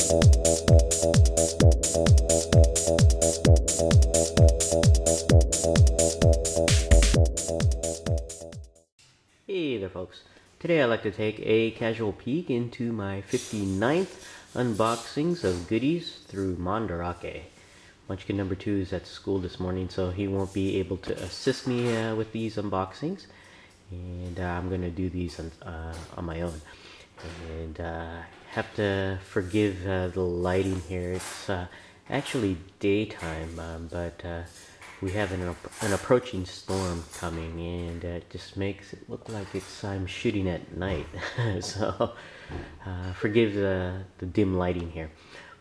Hey there folks, today I'd like to take a casual peek into my 59th unboxings of goodies through Mandarake. Munchkin number 2 is at school this morning, so he won't be able to assist me with these unboxings, and I'm going to do these on my own. And have to forgive the lighting here. It's actually daytime, but we have an approaching storm coming, and it just makes it look like I'm shooting at night. So forgive the dim lighting here.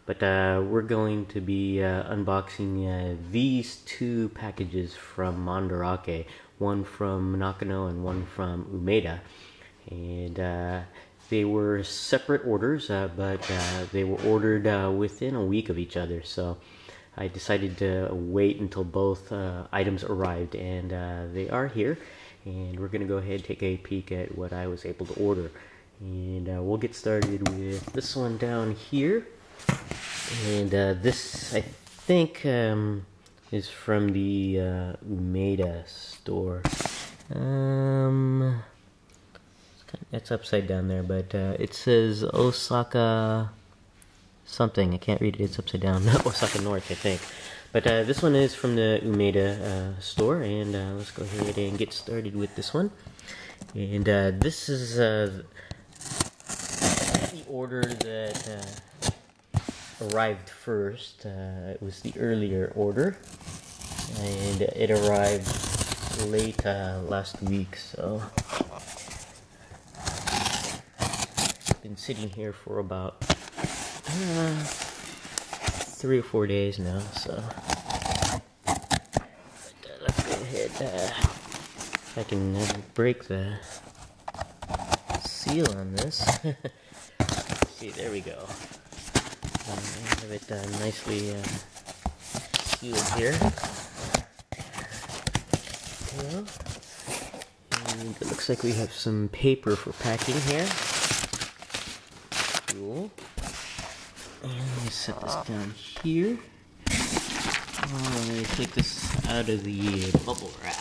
But we're going to be unboxing these two packages from Mandarake, one from Nakano and one from Umeda. And they were separate orders, but they were ordered within a week of each other. So I decided to wait until both items arrived, and they are here. And we're going to go ahead and take a peek at what I was able to order. And we'll get started with this one down here. And this, I think, is from the Umeda store. It's upside down there, but it says Osaka something. I can't read it. It's upside down. Osaka North, I think. But this one is from the Umeda store, and let's go ahead and get started with this one. And this is the order that arrived first. It was the earlier order, and it arrived late last week, so been sitting here for about 3 or 4 days now, so let's go ahead. If I can break the seal on this. Let's see, there we go. I have it nicely sealed here. And it looks like we have some paper for packing here. Cool. And let me set this down here. I'm going to take this out of the bubble wrap.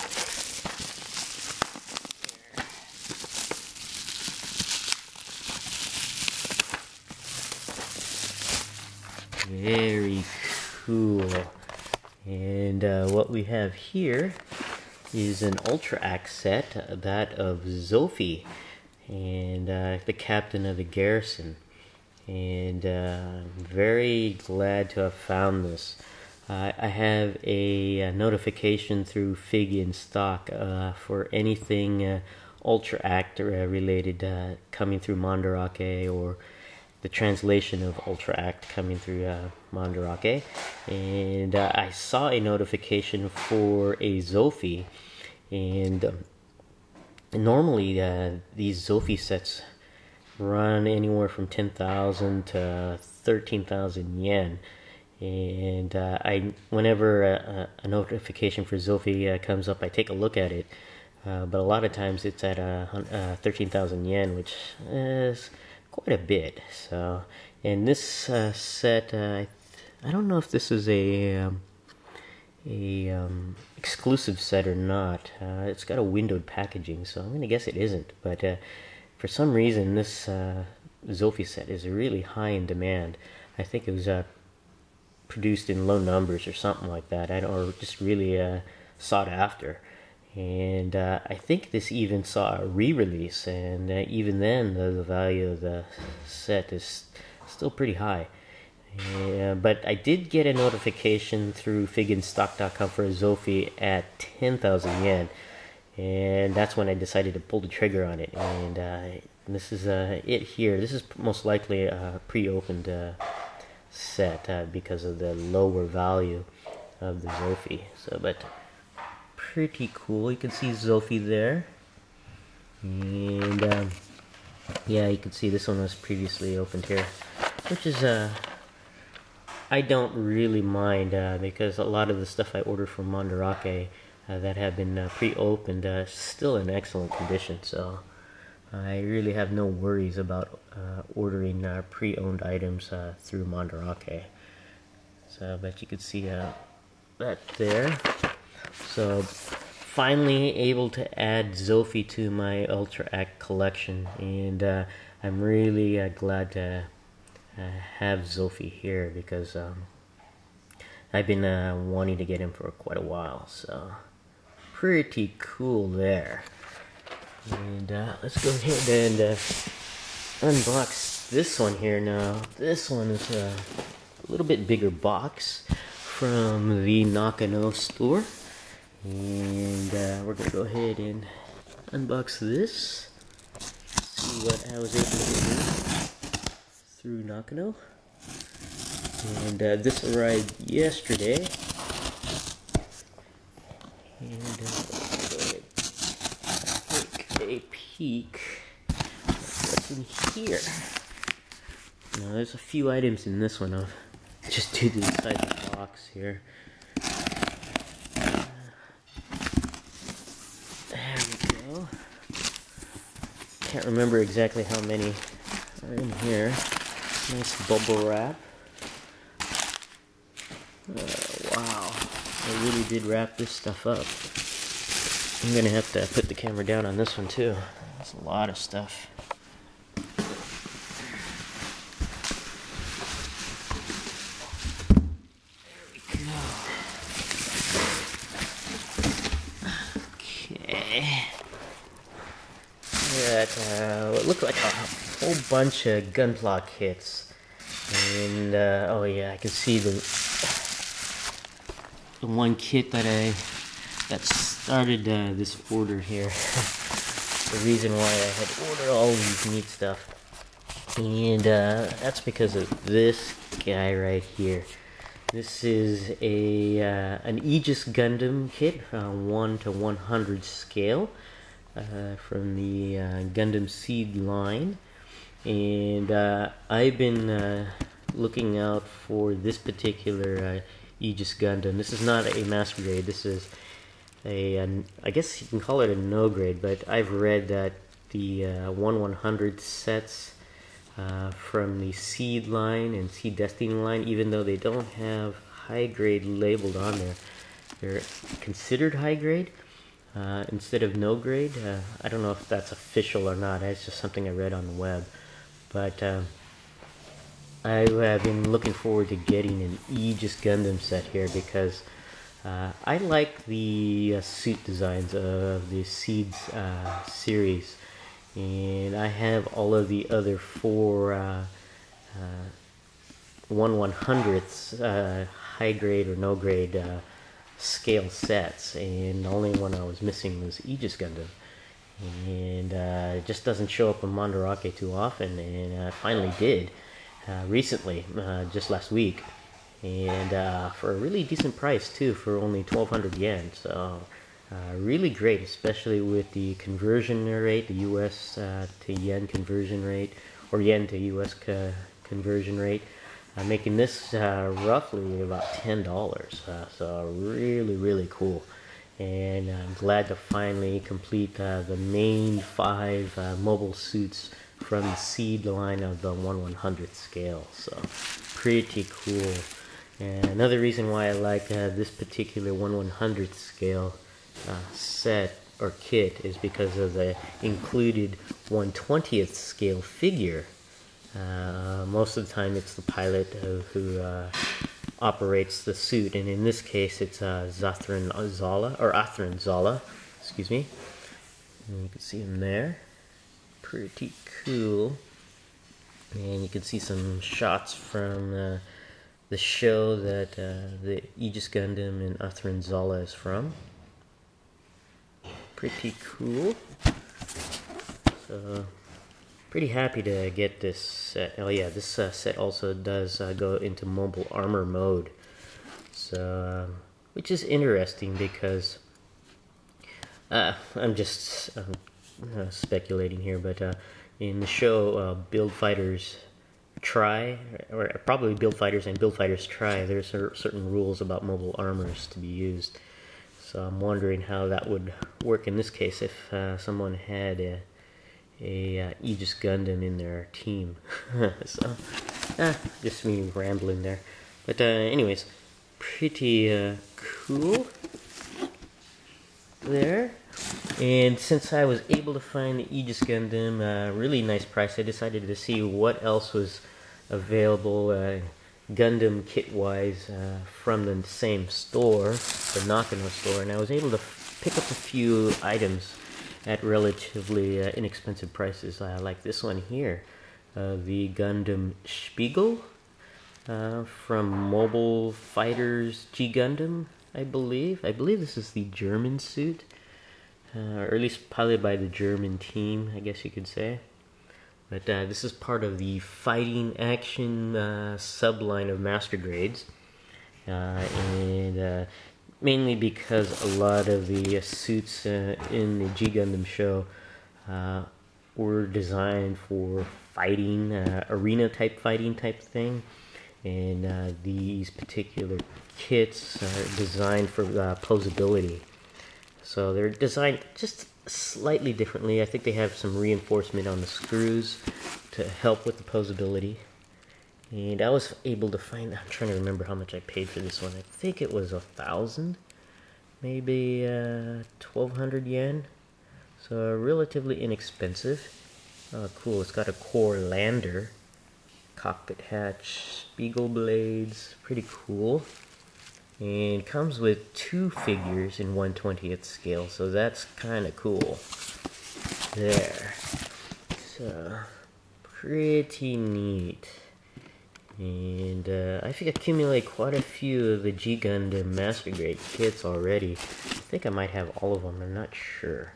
Very cool. And what we have here is an Ultra Act set, that of Zophie, and the captain of the garrison. And I'm very glad to have found this. I have a notification through Fig in Stock for anything Ultra Act related coming through Mandarake, or the translation of Ultra Act coming through Mandarake. And I saw a notification for a Zophie, and normally these Zophie sets run anywhere from 10,000 to 13,000 yen, and whenever a notification for Zophie comes up, I take a look at it, but a lot of times it's at 13,000 yen, which is quite a bit. So, and this set, I don't know if this is a exclusive set or not. It's got a windowed packaging, so I'm gonna guess it isn't, but for some reason, this Zophie set is really high in demand. I think it was produced in low numbers or something like that, or just really sought after. And I think this even saw a re-release, and even then, the value of the set is still pretty high. But I did get a notification through figinstock.com for a Zophie at 10,000 yen. And that's when I decided to pull the trigger on it. And this is it here. This is most likely a pre-opened set because of the lower value of the Zophie. So, but pretty cool. You can see Zophie there. And yeah, you can see this one was previously opened here, which is I don't really mind because a lot of the stuff I ordered from Mandarake that have been pre-opened still in excellent condition, so I really have no worries about ordering pre-owned items through Mandarake. So I bet you could see that there. So finally able to add Zophie to my Ultra Act collection, and I'm really glad to have Zophie here because I've been wanting to get him for quite a while. So pretty cool there. And let's go ahead and unbox this one here now. This one is a little bit bigger box from the Nakano store. And we're going to go ahead and unbox this. See what I was able to do through Nakano. And this arrived yesterday. And let's go ahead and take a peek at what's in here. Now there's a few items in this one. I'll just do the inside the box here. There we go. Can't remember exactly how many are in here. Nice bubble wrap. Wow, I really did wrap this stuff up. I'm gonna have to put the camera down on this one too. There's a lot of stuff. There we go. Okay. Got what looked like a whole bunch of gunpla kits. And oh yeah, I can see the one kit that started this order here. The reason why I had ordered all these neat stuff, and that's because of this guy right here. This is an Aegis Gundam kit, 1 to 100 scale, from the Gundam Seed line, and I've been looking out for this particular Aegis Gundam. This is not a master grade. This is I guess you can call it a no grade, but I've read that the 1/100 sets from the Seed line and Seed Destiny line, even though they don't have high grade labeled on there, they're considered high grade instead of no grade. I don't know if that's official or not. It's just something I read on the web. But I've been looking forward to getting an Aegis Gundam set here because I like the suit designs of the Seeds series, and I have all of the other 4 1/100ths high grade or no grade scale sets, and the only one I was missing was Aegis Gundam. And it just doesn't show up on Mandarake too often, and I finally did recently, just last week, and for a really decent price too, for only 1,200 yen. So really great, especially with the conversion rate, the US to yen conversion rate, or yen to US conversion rate, making this roughly about $10. So really cool. And I'm glad to finally complete the main 5 mobile suits from the Seed line of the 1/100th scale. So pretty cool. And another reason why I like this particular 1/100th scale set or kit is because of the included 1/20th scale figure. Most of the time it's the pilot who operates the suit, and in this case it's Athrin Zala, excuse me. And you can see him there. Pretty cool. And you can see some shots from the show that the Aegis Gundam and Athrin Zala is from. Pretty cool. So pretty happy to get this set. Oh yeah, this set also does go into mobile armor mode, so which is interesting because I'm just speculating here, but in the show Build Fighters Try, or probably Build Fighters and Build Fighters Try, there's certain rules about mobile armors to be used. So I'm wondering how that would work in this case if someone had a Aegis Gundam in their team. So, just me rambling there. But anyways, pretty cool there. And since I was able to find the Aegis Gundam, really nice price, I decided to see what else was available Gundam kit-wise from the same store, the Nakano store, and I was able to pick up a few items at relatively inexpensive prices, like this one here, the Gundam Spiegel from Mobile Fighters G Gundam, I believe. I believe this is the German suit, or at least piloted by the German team, I guess you could say. But this is part of the Fighting Action subline of Master Grades, and mainly because a lot of the suits in the G Gundam show were designed for fighting, arena type fighting type thing, and these particular kits are designed for posability. So they're designed just slightly differently. I think they have some reinforcement on the screws to help with the posability. And I was able to find, I'm trying to remember how much I paid for this one. I think it was 1,000, maybe 1,200 yen. So relatively inexpensive. Cool, it's got a core lander, cockpit hatch, spiegel blades, pretty cool. And comes with 2 figures in 1/20th scale, so that's kind of cool. There. So, pretty neat. And I've accumulated quite a few of the G Gundam Master Grade kits already. I think I might have all of them, I'm not sure.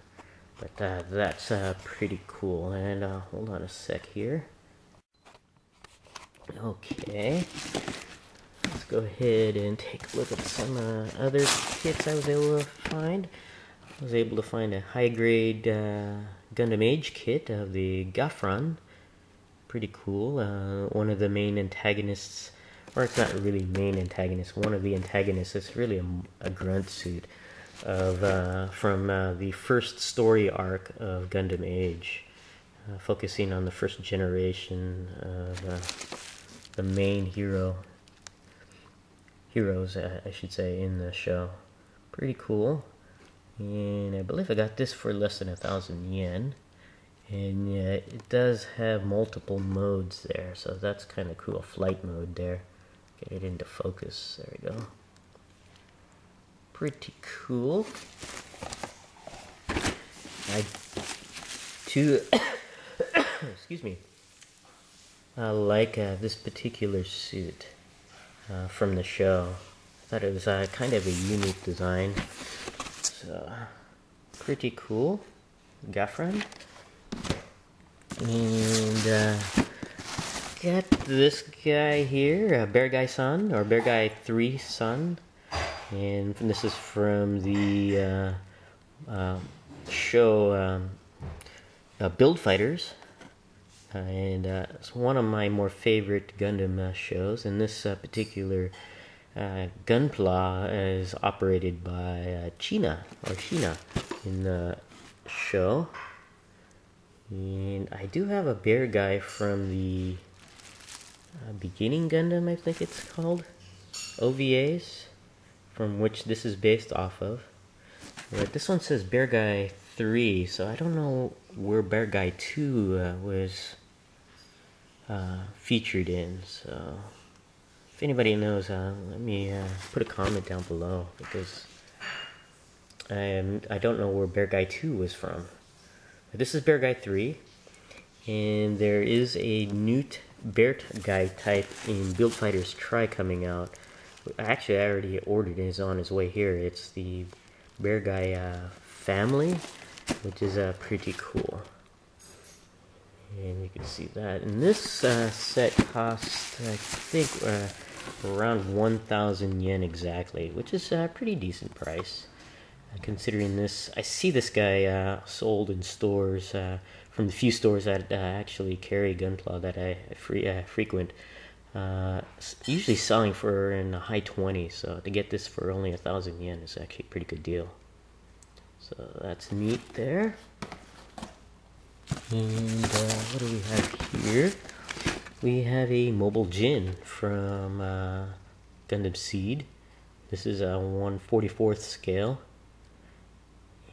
But that's pretty cool. And hold on a sec here. Okay. Let's go ahead and take a look at some other kits I was able to find. I was able to find a high-grade Gundam Age kit of the Gafran. Pretty cool. One of the main antagonists, or it's not really main antagonist, one of the antagonists is really a grunt suit of from the first story arc of Gundam Age, focusing on the first generation of the main heroes, I should say, in the show. Pretty cool. And I believe I got this for less than 1,000 yen. And yeah, it does have multiple modes there, so that's kind of cool. Flight mode there. Get it into focus. There we go. Pretty cool. I too excuse me. I like this particular suit from the show. I thought it was kind of a unique design. So pretty cool. Gafran. And got this guy here, Bear Guy San, or Bear Guy 3 San, and this is from the show Build Fighters, and it's one of my more favorite Gundam shows. And this particular Gunpla is operated by China in the show. And I do have a Bear Guy from the Beginning Gundam, I think it's called, OVAs, from which this is based off of. But this one says Bear Guy 3, so I don't know where Bear Guy 2 was featured in. So if anybody knows, let me put a comment down below, because I don't know where Bear Guy 2 was from. This is Bear Guy 3, and there is a new Bear Guy type in Build Fighters Tri coming out. Actually, I already ordered it. It's on its way here. It's the Bear Guy family, which is pretty cool. And you can see that. And this set costs, I think, around 1,000 yen exactly, which is a pretty decent price. Considering this, I see this guy sold in stores, from the few stores that actually carry Gunpla that I frequent, usually selling for in the high 20s, so to get this for only 1,000 yen is actually a pretty good deal. So that's neat there. And what do we have here? We have a mobile Jin from Gundam Seed. This is a 1/44th scale.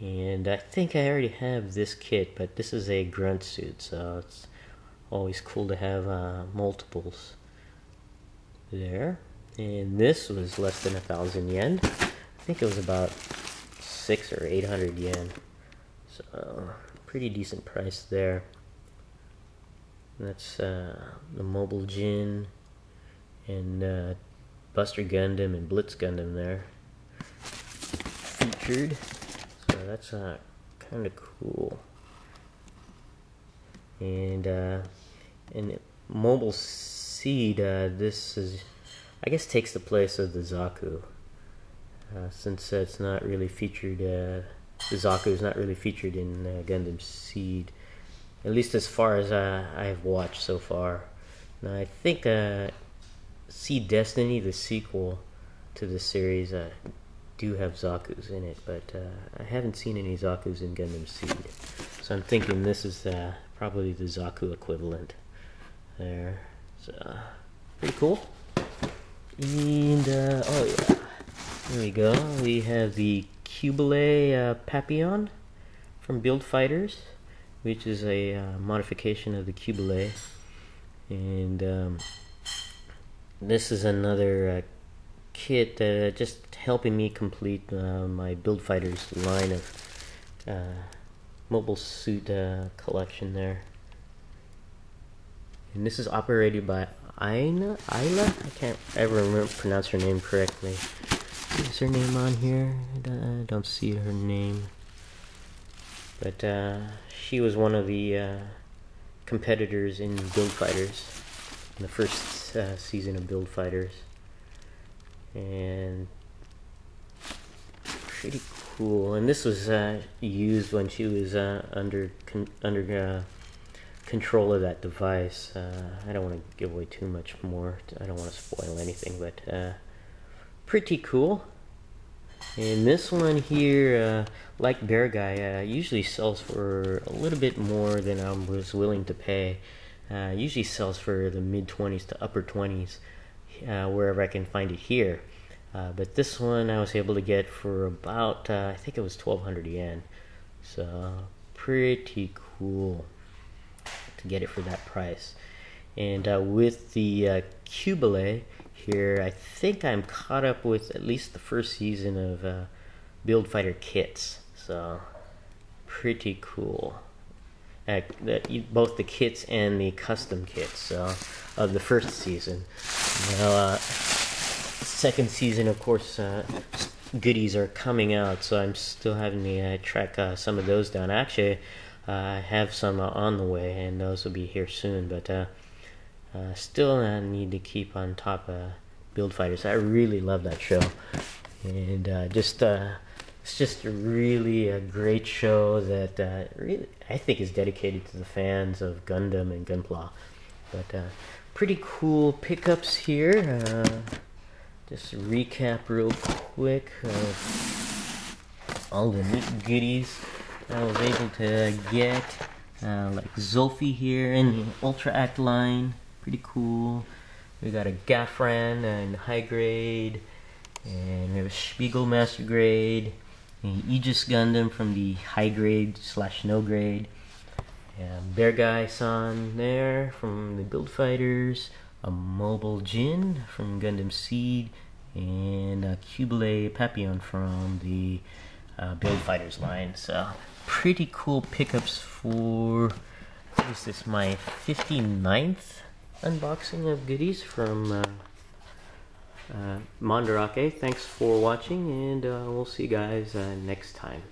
And I think I already have this kit, but this is a grunt suit, so it's always cool to have multiples there. And this was less than 1,000 yen. I think it was about 600 or 800 yen. So pretty decent price there. That's the mobile Jin and Buster Gundam and Blitz Gundam there featured. So that's kind of cool. And mobile Seed, this is, I guess, takes the place of the Zaku, since it's not really featured. The Zaku is not really featured in Gundam Seed, at least as far as I have watched so far. Now I think Seed Destiny, the sequel to the series, do have Zaku's in it, but I haven't seen any Zaku's in Gundam Seed. So I'm thinking this is probably the Zaku equivalent there. So pretty cool. And oh yeah, there we go. We have the Cubile Papillon from Build Fighters, which is a modification of the Cubile. And this is another kit just helping me complete my Build Fighters line of mobile suit collection there. And this is operated by Ayla? I can't ever pronounce her name correctly. Is her name on here? I don't see her name. But she was one of the competitors in Build Fighters, in the first season of Build Fighters. And pretty cool. And this was used when she was under control of that device. I don't want to give away too much more. I don't want to spoil anything, but pretty cool. And this one here, like Bear Guy, usually sells for a little bit more than I was willing to pay. Usually sells for the mid-20s to upper 20s, wherever I can find it here. But this one I was able to get for about, I think it was 1,200 yen. So pretty cool to get it for that price. And with the Cubile here, I think I'm caught up with at least the first season of Build Fighter kits. So pretty cool. Both the kits and the custom kits of the first season. Now, second season, of course, goodies are coming out, so I'm still having to track some of those down. Actually, I have some on the way, and those will be here soon, but still need to keep on top of Build Fighters. I really love that show, and it's just really a great show that really I think is dedicated to the fans of Gundam and Gunpla. But pretty cool pickups here. Just recap real quick all the neat goodies I was able to get, like Zolfi here in the Ultra Act line. Pretty cool. We got a Gaffran in high grade, and we have a Spiegel Master grade, an Aegis Gundam from the high grade / no grade, and Bear Guy San there from the Build Fighters, a mobile Jin from Gundam Seed, and a Cubile Papillon from the Build Fighters line. So pretty cool pickups for, what is this, my 59th unboxing of goodies from Mandarake. Thanks for watching, and we'll see you guys next time.